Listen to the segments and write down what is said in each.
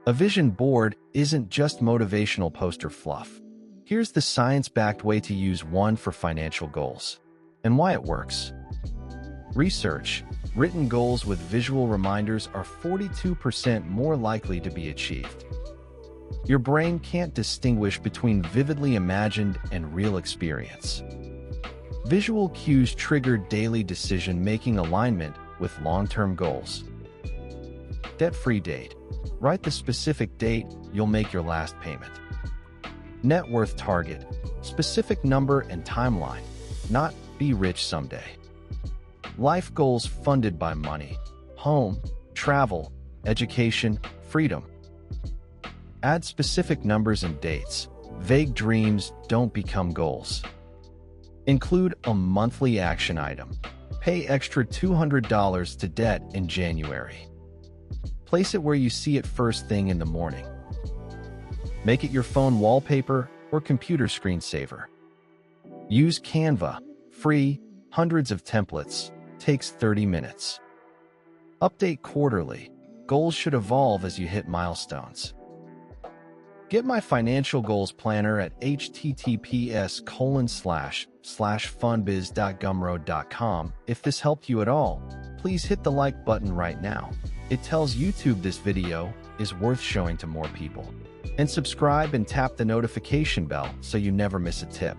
A vision board isn't just motivational poster fluff. Here's the science-backed way to use one for financial goals and why it works. Research: written goals with visual reminders are 42% more likely to be achieved. Your brain can't distinguish between vividly imagined and real experience. Visual cues trigger daily decision-making alignment with long-term goals. Debt-free date: write the specific date you'll make your last payment. Net worth target: specific number and timeline, not be rich someday. Life goals funded by money: home, travel, education, freedom. Add specific numbers and dates. Vague dreams don't become goals. Include a monthly action item. Pay extra $200 to debt in January. Place it where you see it first thing in the morning. Make it your phone wallpaper or computer screensaver. Use Canva. Free, hundreds of templates. Takes 30 minutes. Update quarterly. Goals should evolve as you hit milestones. Get my financial goals planner at https://funbiz.gumroad.com. If this helped you at all, please hit the like button right now. It tells YouTube this video is worth showing to more people. And subscribe and tap the notification bell so you never miss a tip.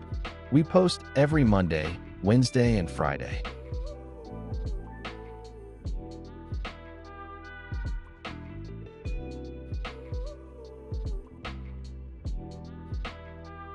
We post every Monday, Wednesday, and Friday.